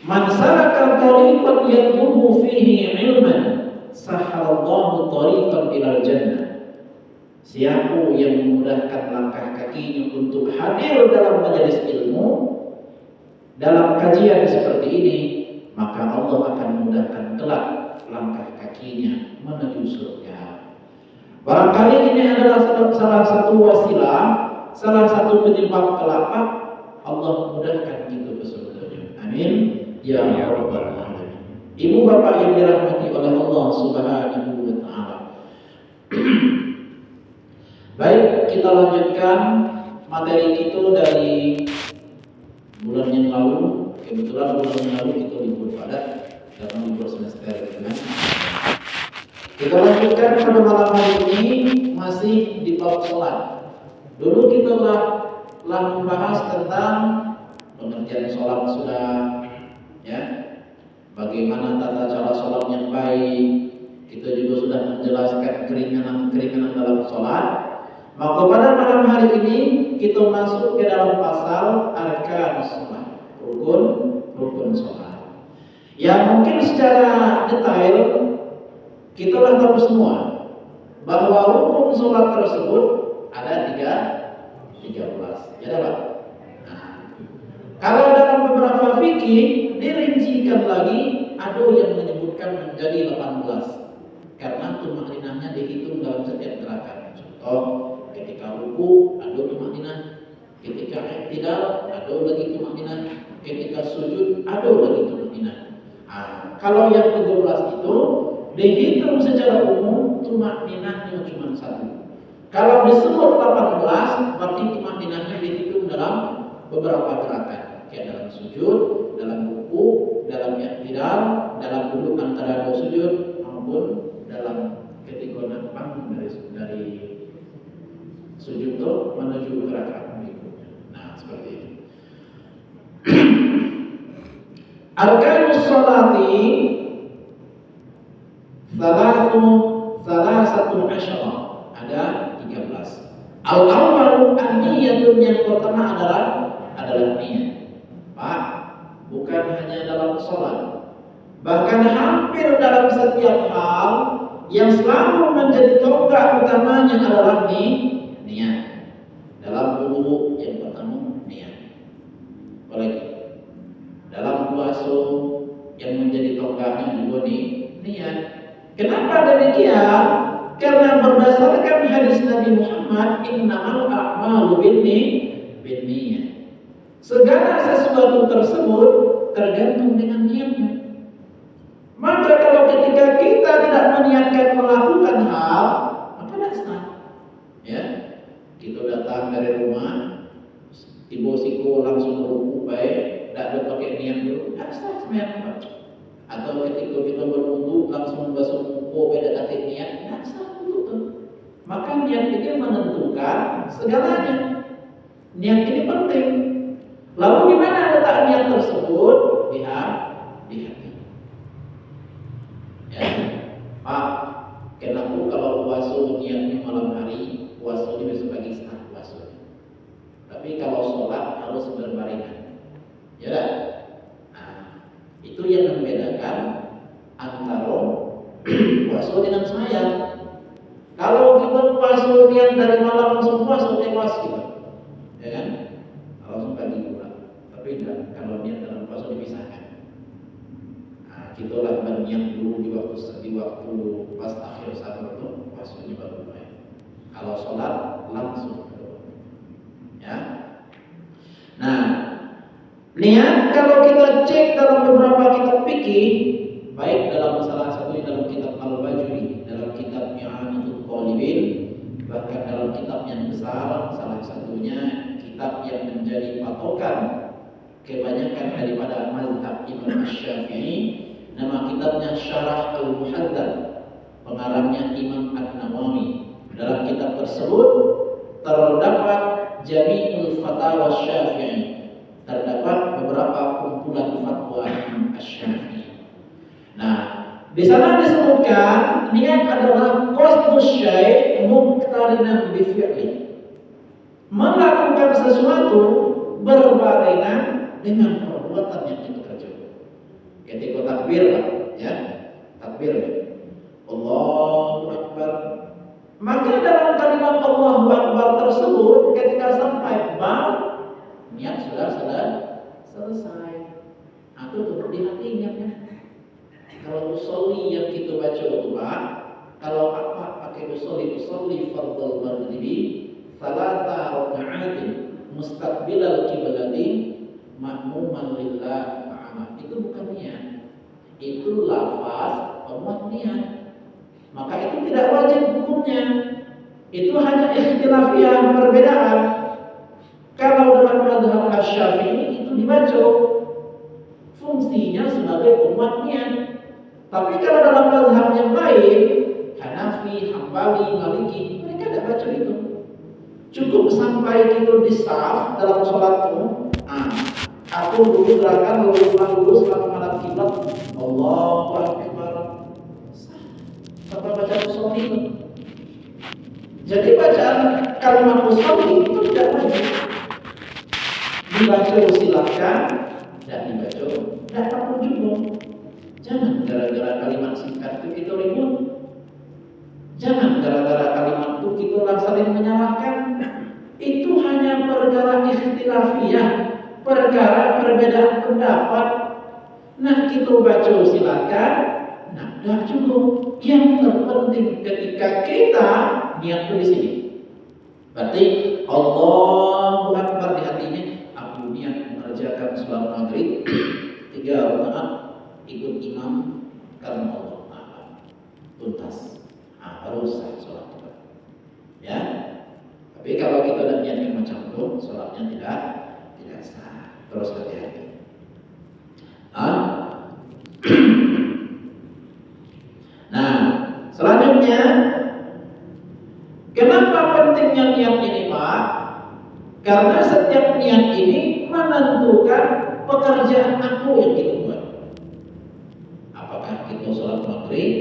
Man salaka tariqan yatlubu fihi ilman, sahalallahu tariqan ilal jannah. Siapa yang memudahkan langkah kakinya untuk hadir dalam majelis ilmu, dalam kajian seperti ini, maka Allah akan memudahkan kelak langkah kakinya menuju surga. Barangkali ini adalah salah satu wasilah, salah satu penyebab kelak Allah mudahkan itu ke surganya. Amin. Ya Rabbal Alamin. Ibu bapak yang dirahmati oleh Allah Subhanahu wa Ta'ala. Baik, kita lanjutkan materi kita dari bulan yang lalu. Kebetulan bulan yang lalu kita libur padat karena libur semester kan. Kita lanjutkan pada malam hari ini masih di bab sholat. Dulu kita telah membahas tentang pengertian sholat sudah, ya. Bagaimana tata cara sholat yang baik. Kita juga sudah menjelaskan keringanan dalam sholat. Maka pada malam hari ini kita masuk ke dalam pasal arkan sholat, rukun sholat. Yang mungkin secara detail kita telah tahu semua bahwa rukun sholat tersebut ada 13. Ya Pak. Nah, kalau dalam beberapa fikih dirincikan lagi, ada yang menyebutkan menjadi 18 karena tumakninahnya dihitung dalam setiap gerakan. Contoh, ketika ruku ada tumakninah, ketika i'tidal ada lagi tumakninah, ketika sujud ada lagi tumakninah. Nah, kalau yang 13 itu dihitung secara umum tumakninahnya cuma satu. Kalau disebut 18 berarti tumakninahnya dihitung dalam beberapa gerakan, kayak dalam sujud, dalam ruku, dalam i'tidal, dalam duduk antara dua sujud maupun dalam ketika nak bangun dari sujud itu menuju gerakan berikutnya. Nah, seperti itu. Arkanus sholati salasatu asyara, ada 13. Al-awwalu an-niyatun, yang pertama adalah niat. Pak, bukan hanya dalam sholat, bahkan hampir dalam setiap hal yang selalu menjadi tonggak utamanya adalah niat. Dalam wudu yang pertama niat. Apalagi dalam puasa yang menjadi tonggaknya juga niat. Kenapa demikian? Karena berdasarkan hadis Nabi Muhammad, innamal a'malu binniyat. Segala sesuatu tersebut tergantung dengan niatnya. Maka kalau ketika kita tidak meniatkan melakukan hal, maka tidak sah. Ya, kita datang dari rumah, tiba siko langsung ruku baik, tidak ada pakai niat dulu, tidak sah sebenarnya. Atau ketika kita berwudu langsung basuh muka beda kata niat, tidak sah itu. Maka niat itu menentukan segalanya. Niat ini penting. Lalu di mana letak niat tersebut? Di hati. Ya, Pak, kenapa kalau puasa niatnya malam hari, puasanya besok pagi setengah puasa. Tapi kalau sholat harus berbarengan. Ya dah. Itu yang membedakan antara puasa dengan sembahyang. Kalau kita puasa niat dari malam langsung puasa tewas kita, ya kan? Langsung pagi pula. Tapi tidak, kalau niat dalam puasa dipisahkan. Nah, kita lah berniat dulu di waktu pas akhir sahur itu puasanya baru mulai. Kalau sholat langsung, ya. Nah, niat kalau kita cek dalam beberapa kitab fikih, baik dalam salah satunya dalam kitab Al-Bajuri, dalam kitab I'anatul Talibin, bahkan dalam kitab yang besar, salah satunya kitab yang menjadi patokan kebanyakan daripada mazhab Imam Asy-Syafi'i, nama kitabnya Syarah Al-Muhadzab, pengarangnya Imam An-Nawawi. Dalam kitab tersebut terdapat Jami'ul Fatawa Syafi'i, terdapat beberapa kumpulan fatwa Asy-Syafi'i. Nah, di sana disebutkan niat adalah qasdus syai' muqtarinan bi fi'li. Melakukan sesuatu berbarengan dengan perbuatan yang kita kerjakan. takbir lah, ya, takbir. Allahu Akbar. Maka dalam kalimat Allahu Akbar tersebut ketika sampai ba, niat sudah selesai. Atau tutup di hati niatnya. Kalau usolli yang kita baca utbah, kalau apa pakai usolli fardhu maghribi, salasa raka'atin mustaqbilal qiblati ma'muman lillah ma'ama. Itu bukan niat. Itu lafaz pemuat niat. Maka itu tidak wajib hukumnya. Itu hanya ikhtilafiyah, perbedaan. Kalau dalam mazhab Asy-Syafi'i itu dibaca fungsinya sebagai pemuat niat. Tapi kalau dalam mazhab yang lain, Hanafi, Hambali, Maliki, mereka tidak baca itu. Cukup sampai kita di saf dalam sholatmu. Aku dulu gerakan lurus menghadap kiblat. Allahu Akbar. Sampai baca usolli itu. Jadi bacaan kalimat usolli itu tidak wajib. Dibaca silakan, dan dibaca tidak perlu juga. Jangan gara-gara kalimat singkat itu kita ribut. Jangan gara-gara kalimat itu kita saling menyalahkan. Itu hanya perkara ikhtilafiyah, perkara perbedaan pendapat. Nah, kita baca silakan, nah dah cukup. Yang terpenting ketika kita niat di sini. Berarti Allahu Akbar di hatinya. Aku niat mengerjakan sholat maghrib 3 rakaat ikut imam karena Allah Ta'ala. Tuntas. Baru sah sholat kita. Ya. Tapi kalau kita tidak niatkan macam itu, sholatnya tidak sah. Terus hati-hati. Nah, selanjutnya, kenapa pentingnya niat ini, Pak? Karena setiap niat ini menentukan pekerjaan aku yang kita buat. Apakah kita sholat maghrib?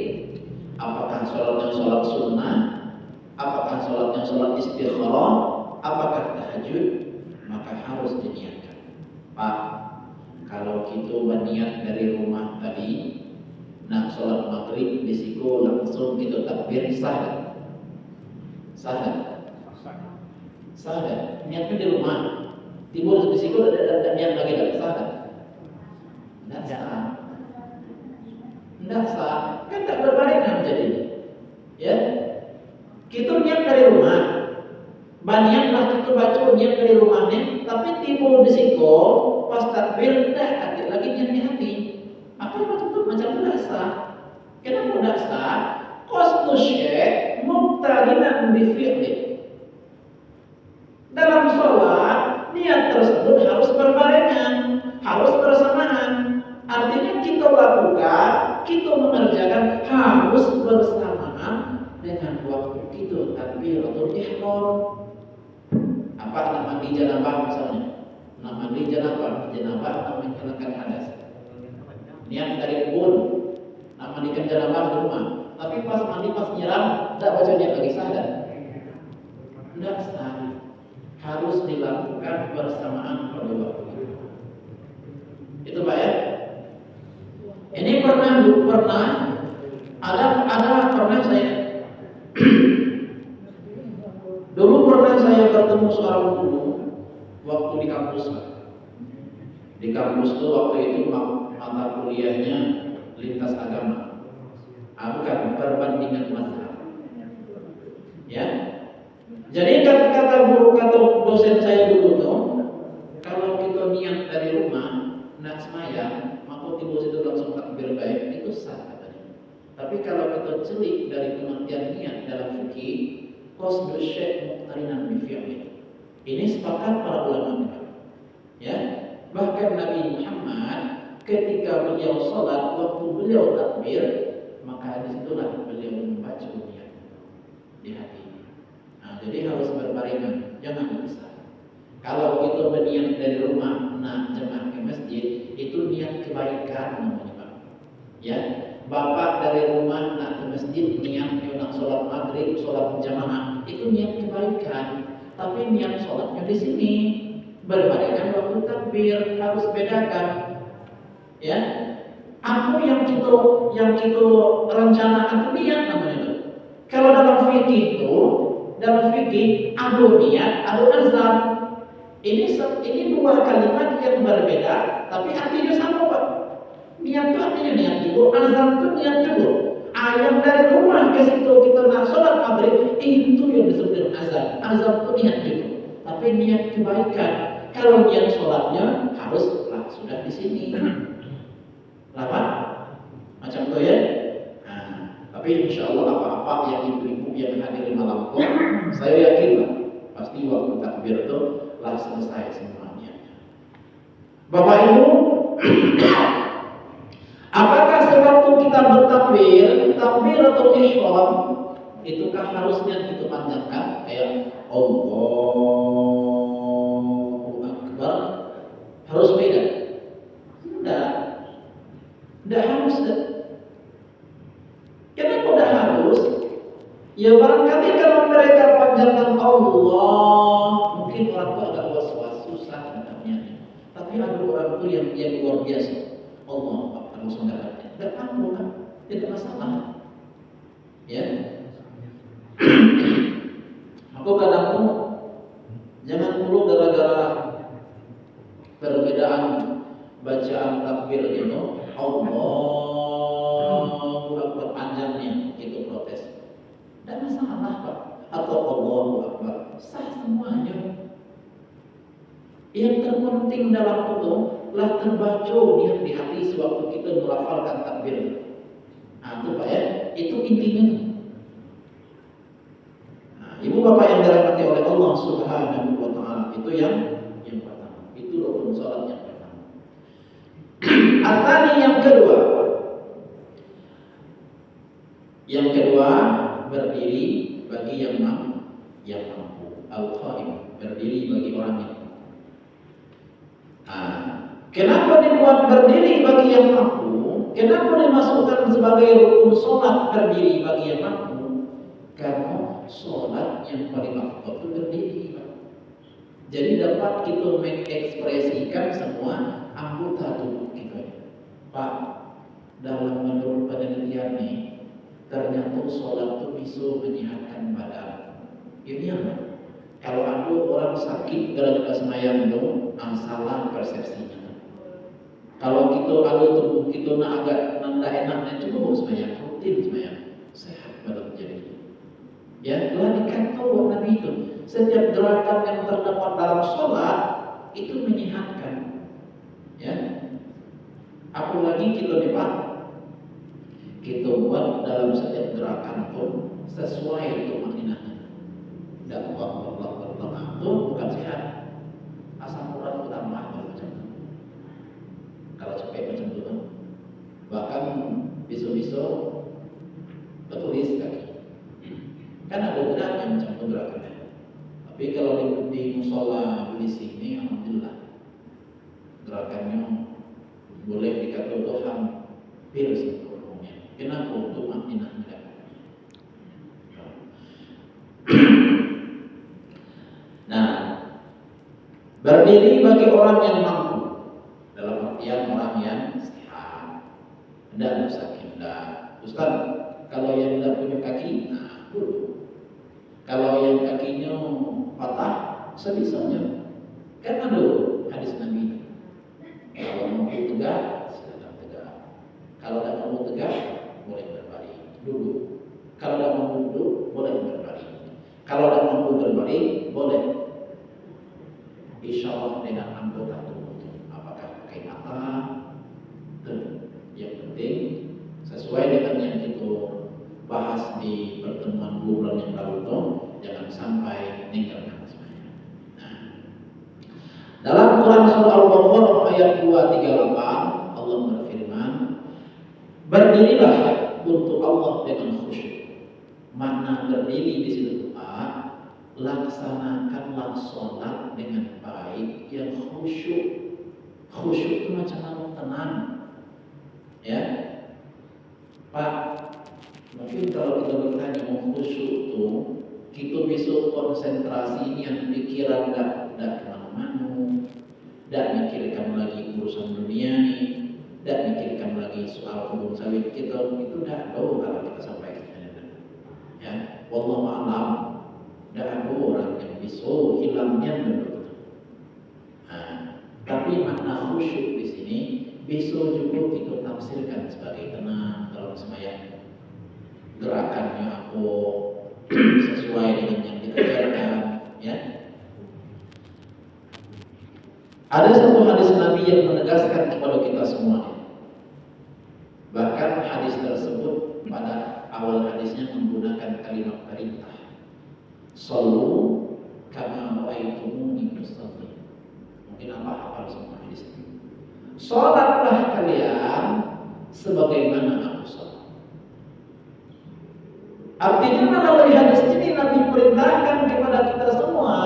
Apakah sholatnya sholat sunnah? Apakah sholatnya sholat istikharah? Apakah tahajud? Maka harus diniatkan. Pak, kalau kita berniat dari rumah tadi nak sholat maghrib di siku langsung kita takbir, sah? Sah. Niatnya di rumah, timbul di siku ada niat lagi tak sah? Tidak sah, kan tak berbarengan jadinya. Ya, kita niat dari rumah, baniatlah kita baca niat dari rumahnya, tapi timbul di siku pas takbir dah ada lagi niat di hati. Apa macam itu macam tidak sah? Kenapa tidak sah? Qasdu syekh muqtarinan bi fi'li. Dalam sholat niat tersebut harus berbarengan, harus bersamaan. Artinya kita lakukan, kita mengerjakan harus bersamaan dengan waktu kita takbiratul ihram. Apa nak mandi janabah misalnya? Nak mandi janabah menghilangkan hadas. Niat dari kebun, nak mandikan janabah di rumah. Tapi pas mandi pas nyiram, tak baca niat lagi sah tak? Tidak sah. Harus dilakukan bersamaan pada waktu itu. Itu Pak ya. Ini pernah saya dulu pernah saya bertemu seorang guru waktu di kampus. Di kampus itu waktu itu mata kuliahnya lintas agama. Bukan perbandingan mazhab. Ya. Jadi kata guru, kata dosen saya dulu tuh, kalau kita niat dari rumah nak sembahyang, maka timbul situ langsung takbir baik, itu sah katanya. Tapi kalau kita celik dari pengertian niat dalam fikih, qasdu syekh muqtarinan bi fi'li. Ini sepakat para ulama. Ya, bahkan Nabi Muhammad ketika beliau sholat, waktu beliau takbir, maka disitulah beliau membaca niat di hati. Jadi harus berbarengan, jangan berpisah. Kalau kita berniat dari rumah nak jemaah ke masjid, itu niat kebaikan namanya Pak. Ya, bapak dari rumah nak ke masjid niat nak sholat maghrib, sholat jamaah, itu niat kebaikan. Tapi niat sholatnya di sini berbarengan waktu takbir, harus bedakan. Ya, Apa yang kita rencanakan niat namanya itu. Kalau dalam fikih ada niat, ada azam. Ini dua kalimat yang berbeda, tapi artinya sama Pak. Niat itu artinya niat juga, azam itu niat juga. Yang dari rumah ke situ kita nak sholat maghrib, itu yang disebut dengan azam. Azam itu niat juga, tapi niat kebaikan. Kalau niat sholatnya haruslah sudah di sini. Kenapa? Macam itu ya. Tapi insya Allah apa-apa yang ibu-ibu yang hadir malam itu, saya yakin lah pasti waktu takbir itu lah selesai semuanya. Bapak Ibu, apakah sewaktu kita bertakbir, takbir atau ihram, itukah harusnya kita panjangkan kayak Allahu Akbar? Harus beda? Tidak harus. Kenapa tidak harus? Ya barangkali kalau mereka panjangkan Allah, mungkin orang itu agak was-was, susah katanya. Tapi ada orang itu yang luar biasa. Allah harus mendapatkan. Tidak apa kan? Tidak masalah. Ya. Aku kadang pun jangan perlu gara-gara perbedaan bacaan takbir itu Allahu Akbar panjangnya itu protes. Dan masalah Pak. Atau Allahu Akbar sah semuanya. Yang terpenting dalam itu lah terbaca niat di hati sewaktu kita melafalkan takbir. Itu Pak ya, itu intinya. Ibu bapak yang dirahmati oleh Allah Subhanahu wa taala, itu yang pertama. Itu rukun salat yang pertama. Atani yang kedua. Yang kedua, berdiri bagi yang mampu. Al-qaim, berdiri bagi orang yang mampu. Kenapa dibuat berdiri bagi yang mampu? Kenapa dimasukkan sebagai rukun salat berdiri bagi yang mampu? Karena sholat yang paling afdal itu berdiri. Jadi dapat kita mengekspresikan semua anggota tubuh kita. Pak, dalam menurut penelitian nih, ternyata sholat itu bisa menyehatkan badan. Ini apa? Kalau ada orang sakit gara-gara semayang itu, salah persepsinya. Kalau kita ada tubuh kita nak agak nanda enaknya cukup semayang, rutin semayang, sehat badan jadi. Ya, telah dikatakan Nabi itu, setiap gerakan yang terdapat dalam sholat itu menyehatkan. Ya, apalagi kita buat dalam setiap gerakan pun sesuai itu maknanya. Dan Allah itu bukan sehat, asam urat utama macam itu. Kalau capek macam itu, bahkan besok-besok tertulis kaki. Kan ada gerakan macam itu gerakannya. Tapi kalau di musola di sini, alhamdulillah gerakannya boleh dikatakan hampir sepenuhnya. Kenapa? Untuk maknanya tidak. Nah, berdiri bagi orang yang mampu, dalam artian orang yang sehat, tidak sakit. Ustaz, kalau yang tidak punya kaki, duduk. Kalau yang kakinya patah, sebisanya. Kan ada hadis Nabi. Kalau mampu tegak, silakan tegak. Kalau tidak mampu tegak, boleh berbaring. Duduk. Kalau tidak mampu duduk, boleh berbaring. Kalau tidak mampu berbaring, boleh. Insya Allah dengan anggota tubuh. Apakah pakai mata? Yang penting sesuai dengan yang kita bahas di pertemuan bulan yang lalu itu, jangan sampai meninggalkan semuanya. Dalam Quran surah Al-Baqarah ayat 238 Allah berfirman, berdirilah untuk Allah dengan khusyuk. Makna berdiri di situ laksanakanlah sholat dengan baik yang khusyuk. Khusyuk itu macam tenang, ya Pak. Mungkin kalau kita bertanya mau khusyuk itu, kita bisa konsentrasi ini yang pikiran tidak kemana-mana, tidak mikir kamu lagi urusan dunia ini, tidak mikirkan lagi soal kebun sawit kita, itu dah tahu kalau kita sampaikan. Ya, wallahu a'lam. Tidak ada orang yang bisa hilangnya menurut. Nah, tapi makna khusyuk di sini bisa juga kita tafsirkan sebagai tenang dalam sembahyang. Gerakannya aku sesuai dengan yang kita ajarkan, ya. Ada satu hadis Nabi yang menegaskan kepada kita semua. Bahkan hadis tersebut pada awal hadisnya menggunakan kalimat perintah. Sallu kama ra'aitumuni usalli. Mungkin apa hafal semua hadis ini. Salatlah kalian sebagaimana aku salat. Artinya melalui hadis ini Nabi perintahkan kepada kita semua,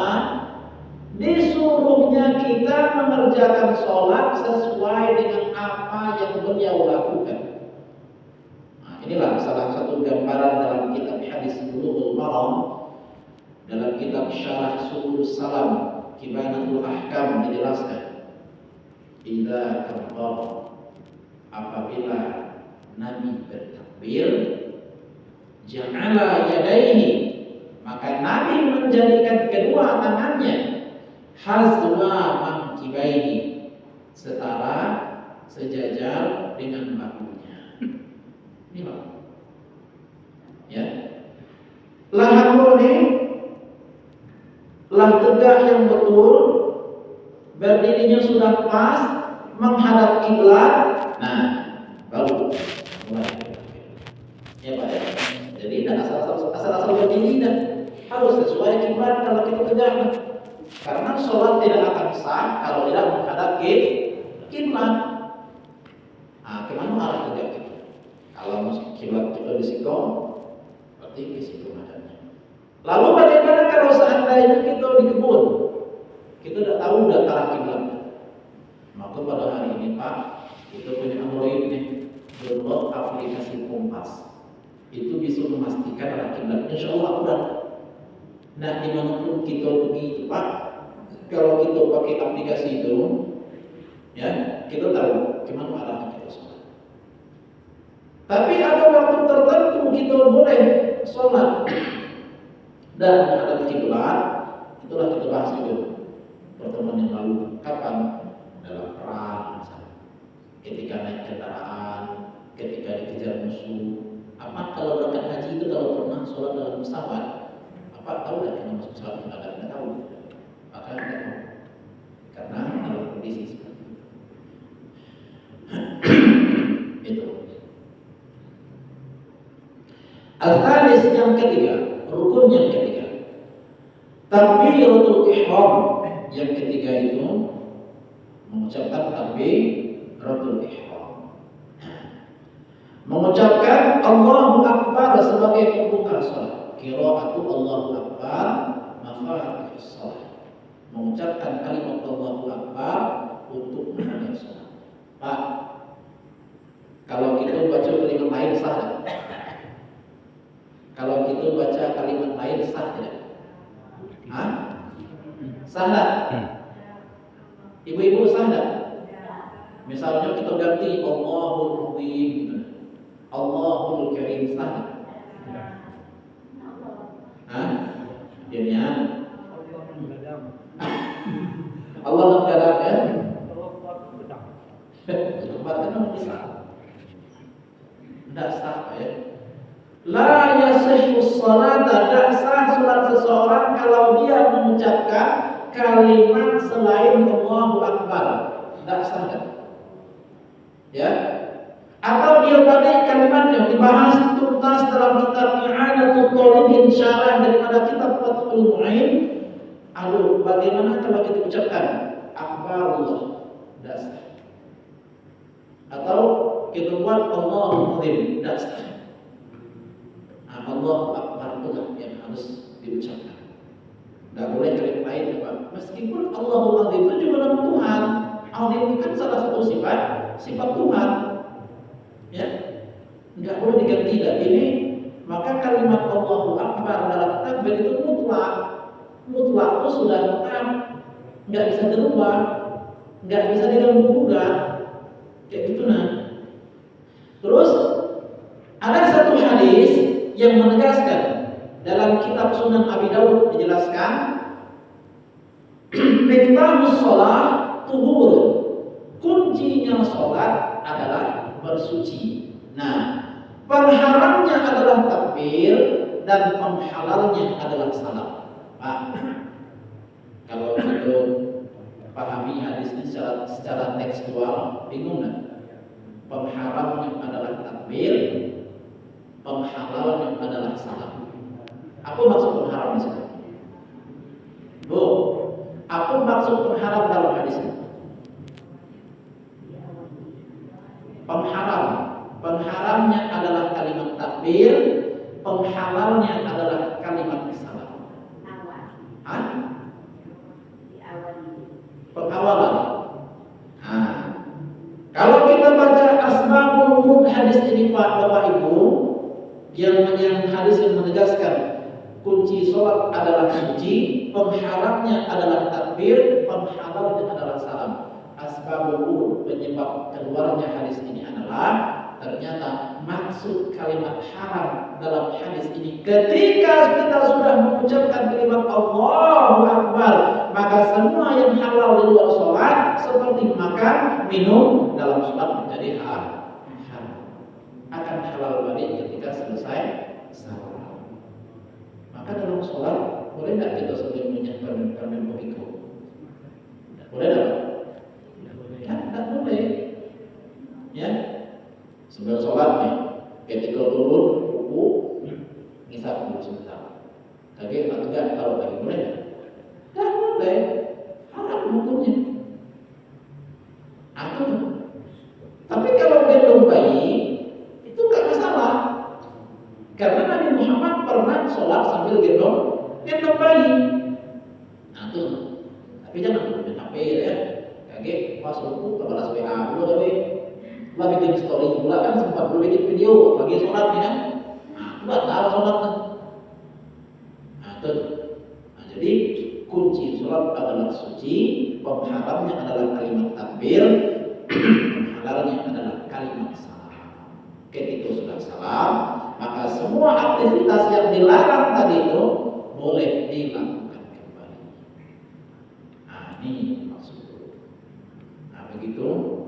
disuruhnya kita mengerjakan sholat sesuai dengan apa yang beliau lakukan. Nah, inilah salah satu gambaran dalam kitab hadis Bulughul Maram, dalam kitab Syarah Subul Salam Kibanatul Ahkam dijelaskan, idza kabbara, apabila Nabi bertakbir, ja'ala yadaihi, maka Nabi menjadikan kedua tangannya hazwa mankibaihi, setara sejajar dengan bahunya. Ini Pak. Ya. Lahan murni, lah tegak yang betul, berdirinya sudah pas, menghadap kiblat. Nah, baru mulai. Ya Pak ya. Jadi tidak asal-asal berdiri, dan harus sesuai kiblat kalau kita tegak. Karena sholat tidak akan sah kalau tidak menghadap kiblat. Nah, kemana arah tegak kita? Kalau kiblat kita di Sikong, berarti di situ madanya. Lalu bagaimana kalau seandainya kita di kebun? Kita tidak tahu udah arah kiblat. Maka pada hari ini Pak, kita punya Android nih, download aplikasi Kompas. Itu bisa memastikan arah kiblat. Insya Allah akurat. Nah, dimanapun kita pergi itu Pak, kalau kita pakai aplikasi itu, ya kita tahu kemana arah kita sholat. Tapi ada waktu tertentu kita boleh sholat dan menghadap kiblat. Itulah kita bahas itu pertemuan yang lalu. Kapan? Dalam perang, misalnya. Ketika naik kendaraan, ketika dikejar musuh. Apa kalau berangkat haji itu kalau pernah sholat dalam pesawat? Apa tahu nggak kita masuk pesawat nggak tahu? Maka tidak tahu. Karena dalam kondisi seperti itu. Itu. Al-thalis yang ketiga, rukun yang ketiga. Takbiratul ihram yang ketiga itu mengucapkan takbiratul ihram. Mengucapkan Allahu Akbar sebagai pembuka salat. Qiraatu Allahu Akbar mafatihus salat. Mengucapkan kalimat Allahu Akbar untuk memulai salat. Pak, kalau kita baca kalimat lain sah tidak? Kalau kita baca kalimat lain sah tidak? Hah? Sah tidak? Ibu-ibu sah tidak? Misalnya kita ganti Allahul Azim, Allahul Karim, sah tidak? Hah? Dianya Allah mengadap ya? Tempatnya bisa. Tidak sah ya? La yasihhu salata, tidak sah salat seseorang kalau dia mengucapkan kalimat selain Allahu Akbar. Tidak sah kan? Ya? Atau dia balik kalimatnya dibahas tuntas dalam kitab I'anatul Talibin syarah daripada kitab Fathul Mu'in. Aduh, bagaimana kalau kita ucapkan Akbarullah? Tidak sah. Atau kita buat Allahu Azim, tidak sah. Allah Akbar itulah yang harus diucapkan. Tidak boleh kalimat lain Pak. Meskipun Allahul Azim itu juga nama Tuhan. Azim itu kan salah satu sifat Tuhan. Ya, tidak boleh diganti lagi ini. Maka kalimat Allahu Akbar dalam takbir itu mutlak. Mutlak itu sudah tetap, nggak bisa dirubah, nggak bisa diganggu-gugat. Kayak gitu nah. Terus ada satu hadis yang menegaskan dalam kitab Sunan Abi Dawud dijelaskan miftahu shalah tuhur. Kuncinya sholat adalah bersuci. Nah, pengharamnya adalah takbir dan penghalalnya adalah salam. Pak, kalau kita pahami hadis ini secara tekstual, bingung nggak? Pengharamnya adalah takbir, penghalalnya adalah salam. Apa maksud pengharam di sini? Bu, apa maksud pengharam dalam hadis ini? Pengharamnya adalah kalimat takbir, penghalalnya adalah kalimat salam. Pengawalan. Nah, kalau kita baca asbabul wurud hadis ini Pak Bapak Ibu, yang hadis yang menegaskan kunci sholat adalah suci, pengharamnya adalah takbir, penghalalnya adalah salam. Asbabul wurud, penyebab keluarnya hadis ini adalah ternyata maksud kalimat haram dalam hadis ini ketika kita sudah mengucapkan kalimat Allahu Akbar, maka semua yang halal di luar sholat seperti makan, minum dalam sholat menjadi haram. Akan halal balik ketika selesai salat. Maka dalam sholat boleh tidak kita sebelum menyiapkan begitu? Boleh tidak? Tidak boleh. Ya. Sebelum sholat nih, ketika turun, ruku, ngisap dulu sebentar. Tapi enggak kalau lagi boleh? Tidak boleh. Haram hukumnya. Tapi kalau gendong bayi, itu enggak masalah. Karena Nabi Muhammad pernah sholat sambil gendong bayi. Nah itu. Tapi jangan main HP ya. Kayak pas ruku, balas WA dulu tapi. Lagi bikin story pula kan sempat belum bikin video lagi sholat nih kan. Nah, batal sholatnya. Nah, jadi kunci sholat adalah suci, pengharamnya adalah kalimat takbir, penghalalnya adalah kalimat salam. Ketika sudah salam, maka semua aktivitas yang dilarang tadi itu boleh dilakukan kembali. Nah, ini maksudnya. Nah, begitu.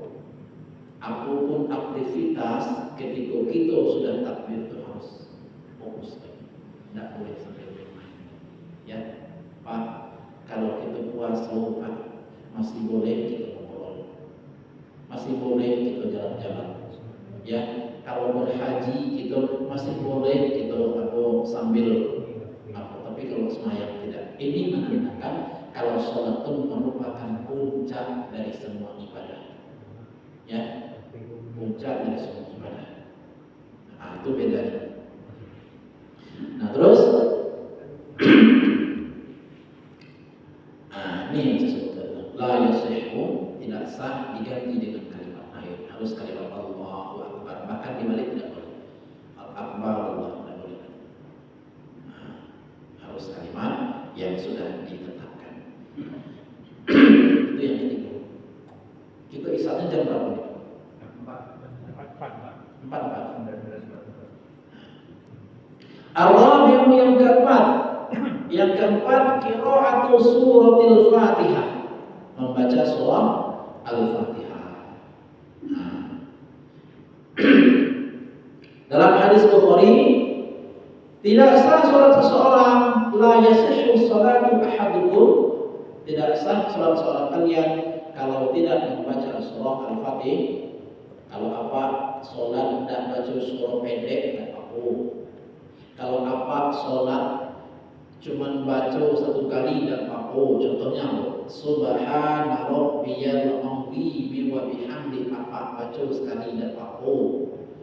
Apapun aktivitas ketika kita sudah takbir itu harus fokus lagi, tidak boleh sampai bermain. Ya, Pak, kalau kita puasa Pak, masih boleh kita ngobrol, masih boleh kita jalan-jalan. Ya, kalau berhaji kita masih boleh kita sambil tapi kalau semayang tidak. Ini menandakan kalau sholat itu merupakan puncak dari semua ibadah. Ya. Puncak dari semua ibadah. Nah, itu bedanya. Nah, terus ini yang disebut la yasihhu, tidak sah diganti dengan kalimat lain. Harus kalimat Allahu Akbar. Bahkan dibalik tidak boleh. Al-Akbar Allah tidak boleh. Nah, harus kalimat yang sudah ditetapkan. Itu yang ketiga. Kita isyaratnya jam berapa nih? 4. Ar-rabi'u yang keempat. Yang keempat qira'atu suratil Fatihah. Membaca surah Al-Fatihah. Nah. Dalam hadis Bukhari, tidak sah salat seseorang, la yasihhu salatu ahadukum, tidak sah salat seorang kalian kalau tidak membaca surah Al-Fatihah. Kalau sholat tidak baca surah pendek tidak apa. Kalau sholat cuma baca satu kali tidak apa. Contohnya Subhana rabbiyal azim wa bihamdi, baca sekali tidak apa.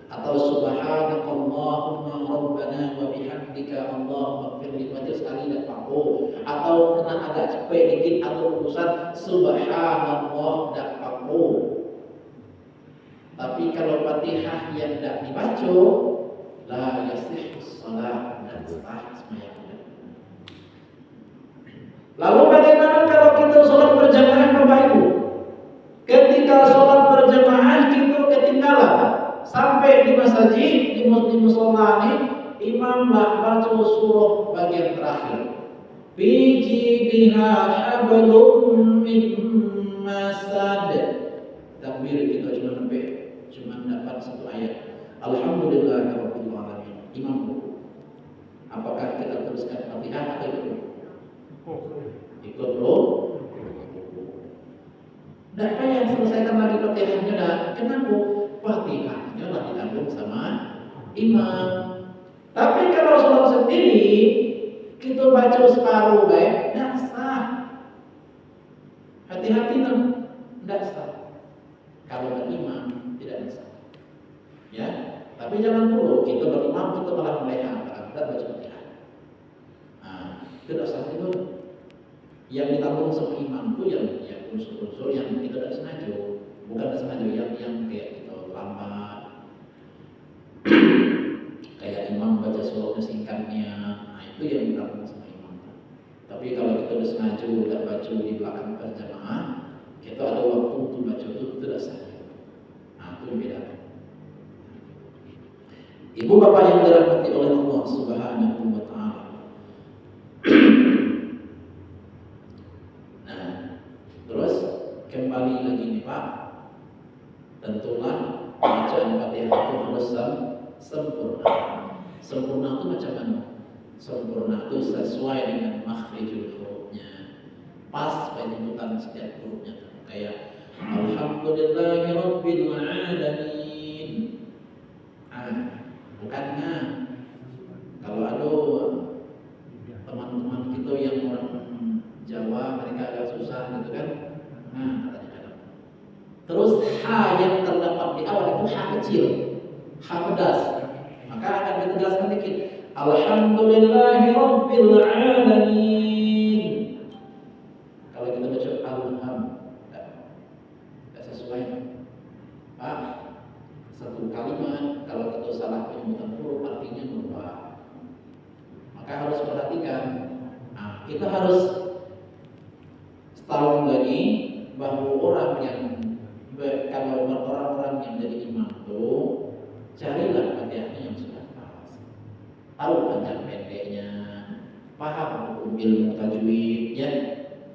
Atau Subhanakallahumma rabbana wa bihamdika Allahumma ighfirli, baca sekali tidak apa. Atau kena agak cepet dikit atau urusan Subhanallah tidak apa. Tapi kalau Fatihah yang tidak dibaca, la yasihhu shalah, dan sah sembahyang. Lalu bagaimana kalau kita sholat berjamaah Bapak Ibu? Ketika sholat berjamaah kita sampai di masjid, di musola ini imam baca surah bagian terakhir. Bijidha hablum min masad. Takbir kita cuma dapat satu ayat. Alhamdulillahirabbil alamin. Imam buku. Apakah kita teruskan Fatihah atau ikut? Ikut bro. Tidak payah selesaikan lagi Fatihahnya dah. Kenapa? Fatihahnya lah ditanggung sama imam. Tapi kalau sholat sendiri kita baca separuh baik, tidak sah. Hati-hati dong, tidak sah. Kalau imam tidak sah. Ya, tapi jangan dulu kita berimam kita malah meleha, tidak baca Fatihah. Nah, tidak sah itu. Yang ditanggung sama imam itu yang unsur-unsur yang kita tidak sengaja, bukan sengaja yang kayak kita lambat. Kayak imam baca surah singkatnya, nah itu yang ditanggung sama imam. Tapi kalau kita udah sengaja udah baca di belakang berjamaah, kita ada waktu untuk baca itu tidak sah. Nah itu beda. Ibu bapak yang dirahmati oleh Allah Subhanahu wa Ta'ala. Nah, terus kembali lagi nih Pak, tentulah bacaan Fatihah itu harus sempurna. Sempurna itu macam mana? Sempurna itu sesuai dengan makhrijul hurufnya, pas penyebutan setiap hurufnya. Kayak Alhamdulillahirabbil alamin. Bukannya kalau ada teman-teman kita yang orang Jawa mereka agak susah gitu kan. Katanya. Terus ha yang terdapat di awal itu ha kecil, ha pedas. Maka akan ditegaskan dikit. Alhamdulillahirabbil alamin. Kalau kita baca tidak sesuai. Pak, satu kalimat kalau kita salah penyebutan huruf artinya berubah. Maka harus perhatikan. Nah, kita harus tahu lagi bahwa orang yang kalau orang-orang yang jadi imam itu carilah Fatihahnya yang sudah pas, tahu panjang pendeknya, paham hukum ilmu tajwid, ya,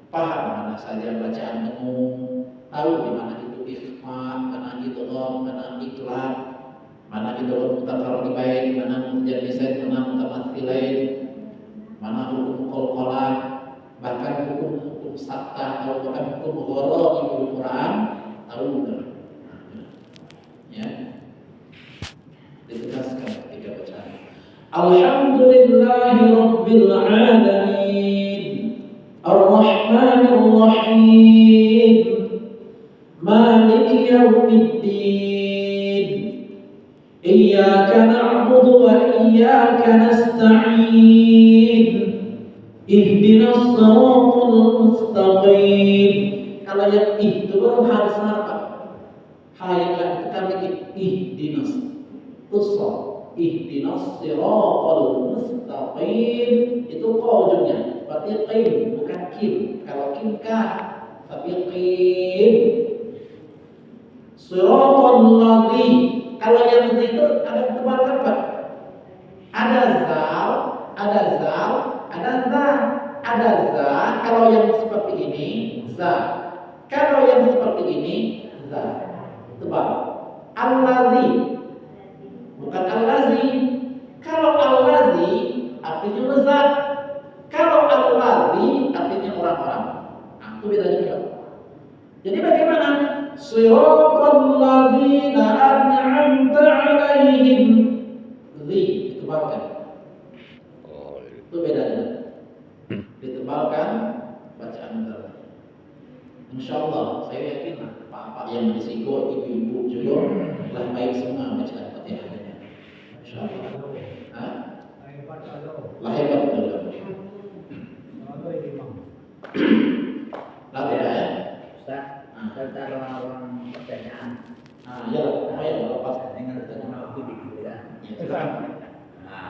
paham mana saja bacaan umum, tahu di mana itu ikhfa, mana itu idgham, mana iqlab, mana itu mutakarribain, mana mutajannisain, mana mutamatsilain, mana hukum qalqalah, bahkan hukum sakta atau bahkan hukum gharaibul Quran, tahu benar. Ya. Ditegaskan ketika bacaan. Alhamdulillahirabbil alamin. Ar-Rahmanir Rahim. Maliki yaumiddin. Iyyaka na'budu wa iyyaka nasta'in. Ihdinas siratal mustaqim. Kalau yang itu baru harus apa? Hayat kita bikin ihdinas. Tusal ihdinas siratal mustaqim. Itu qaujungnya. Berarti qim bukan kim. Kalau kim kah, tapi qim. Siratal ladzi. Kalau yang itu ada tebal apa? Ada zal, ada zal, ada za, ada za. Kalau yang seperti ini za. Kalau yang seperti ini za. Tebal. Allazi bukan allazi. Kalau allazi artinya lezat. Kalau allazi artinya orang-orang. Nah, itu bedanya juga. Jadi bagaimana? Siratal ladzina an'amta 'alaihim. Ditebalkan. Itu bedanya. Ditebalkan bacaan tadi. Insyaallah saya yakin Pak yang berisiko, ibu-ibu juga telah baik semua bacaan Fatihahnya. Insyaallah. Lah hebat betul. Latihan ya. Ustaz, tentang orang pertanyaan. Ya, lumayan kalau pas dengan pertanyaan aku di ya. silakan.